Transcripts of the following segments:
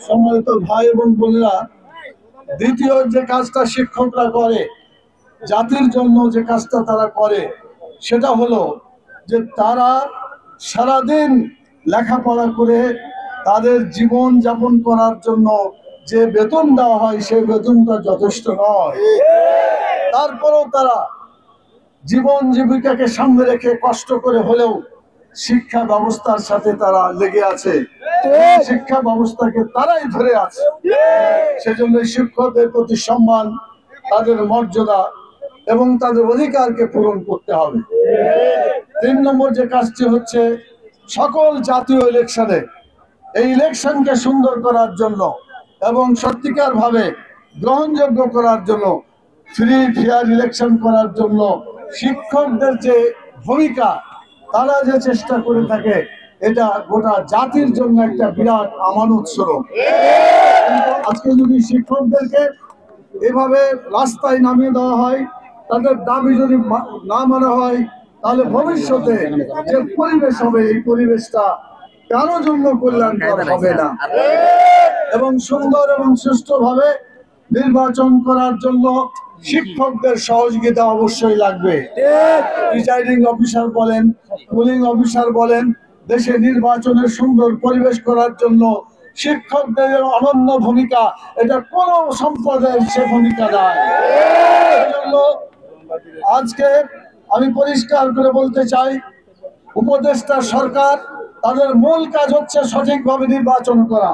সম্মানিত ভাই এবং বোনেরা, দ্বিতীয় যে কাজটা শিক্ষকরা করে, জাতির জন্য যে কাজটা তারা করে, সেটা হলো যে তারা সারাদিন লেখাপড়া করে তাদের জীবন যাপন করার জন্য যে বেতন দেওয়া হয় সেই বেতনটা যথেষ্ট নয়। তারপরেও তারা জীবন জীবিকাকে সামনে রেখে কষ্ট করে হলেও শিক্ষা ব্যবস্থার সাথে তারা লেগে আছে, শিক্ষা ব্যবস্থাকে তারাই ধরে আছে। সেজন্য শিক্ষকদের প্রতি সম্মান, তাদের মর্যাদা এবং তাদের অধিকারকে পূরণ করতে হবে। 3 নম্বর যে কাজটি হচ্ছে, সকল জাতীয় ইলেকশনে এই ইলেকশনকে সুন্দর করার জন্য এবং সত্যিকার ভাবে গ্রহণযোগ্য করার জন্য, ফ্রি ফেয়ার ইলেকশন করার জন্য শিক্ষকদের যে ভূমিকা, তারা যে চেষ্টা করে থাকে, এটা গোটা জাতির জন্য একটা বিরাট আমানত স্বরূপ। আজকে যদি শিক্ষকদেরকে এভাবে রাস্তায় নামিয়ে দেওয়া হয়, তাদের দাবি যদি না মানা হয়, তাহলে ভবিষ্যতে যে পরিবেশ হবে, এই পরিবেশটা কারো জন্য কল্যাণকর হবে না। এবং সুন্দর এবং সুষ্ঠুভাবে নির্বাচন করার জন্য শিক্ষকদের সহযোগিতা অবশ্যই লাগবে। প্রিজাইডিং অফিসার বলেন, পুলিং অফিসার বলেন, দেশে নির্বাচনের সুন্দর পরিবেশ করার জন্য শিক্ষকদের অনন্য ভূমিকা, এটা কোন সম্প্রদায়ের সে ভূমিকা নয়। সেজন্য আজকে আমি পরিষ্কার করে বলতে চাই, উপদেষ্টা সরকার, তাদের মূল কাজ হচ্ছে সঠিকভাবে নির্বাচন করা।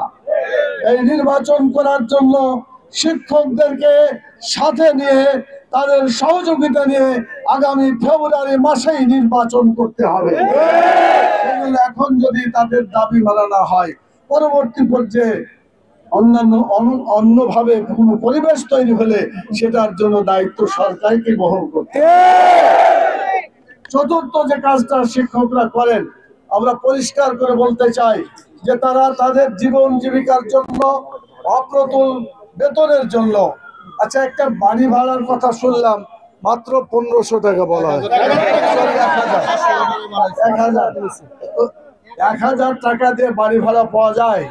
এই নির্বাচন করার জন্য শিক্ষকদেরকে সাথে নিয়ে, তাদের সহযোগিতা নিয়ে আগামী ফেব্রুয়ারি মাসেই নির্বাচন করতে হবে। এখন যদি তাদের দাবি মানা না হয়, পরবর্তী পর্যায়ে অন্যভাবে কোনো পরিবেশ তৈরি হলে সেটার জন্য দায়িত্ব সরকারকে বহন করতে হবে। চতুর্থ যে কাজটা শিক্ষকরা করেন, আমরা পরিষ্কার করে বলতে চাই যে তারা তাদের জীবন জীবিকার জন্য, অপ্রতুল বেতনের জন্য, আচ্ছা একটা বাড়ি ভাড়ার কথা শুনলাম, মাত্র 1500 টাকা বলা হয়, 1000 টাকা দিয়ে বাড়ি ভাড়া পাওয়া যায়?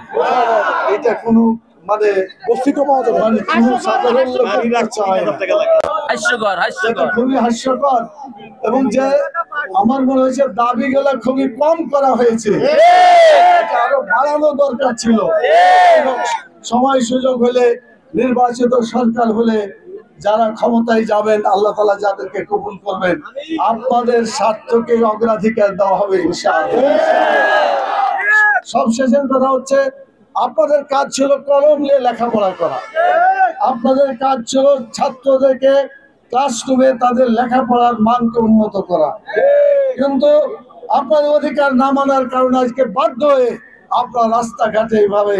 এটা কোনো মানে সাধারণ লোকের খুবই হাস্যকর। এবং যে আমার মনে হয়েছে দাবি গুলো খুবই কম করা হয়েছে, আরো বাড়ানো দরকার ছিল। সময় সুযোগ হলে, নির্বাচিত সরকার হলে, যারা ক্ষমতায় যাবেন, আল্লাহ তাআলা যাদেরকে কবুল করবেন, আপনাদের স্বার্থকে অগ্রাধিকার দেওয়া হবে ইনশাআল্লাহ। সবশেষের কথা হচ্ছে, আপনাদের কাজ ছিল কলম নিয়ে লেখাপড়া করা, আপনাদের কাজ ছিল ছাত্রদেরকে ক্লাসরুমে তাদের লেখাপড়ার মানকে উন্নত করা। কিন্তু আপনাদের অধিকার না মানার কারণে আজকে বাধ্য হয়ে আপনার রাস্তাঘাটে এইভাবে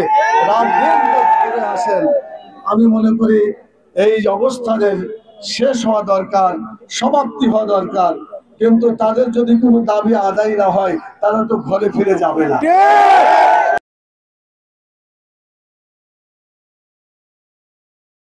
রাত দিন করে আসেন। আমি মনে করি এই অবস্থানের শেষ হওয়া দরকার, সমাপ্তি হওয়া দরকার। কিন্তু তাদের যদি কোনো দাবি আদায় না হয়, তারা তো ঘরে ফিরে যাবে না।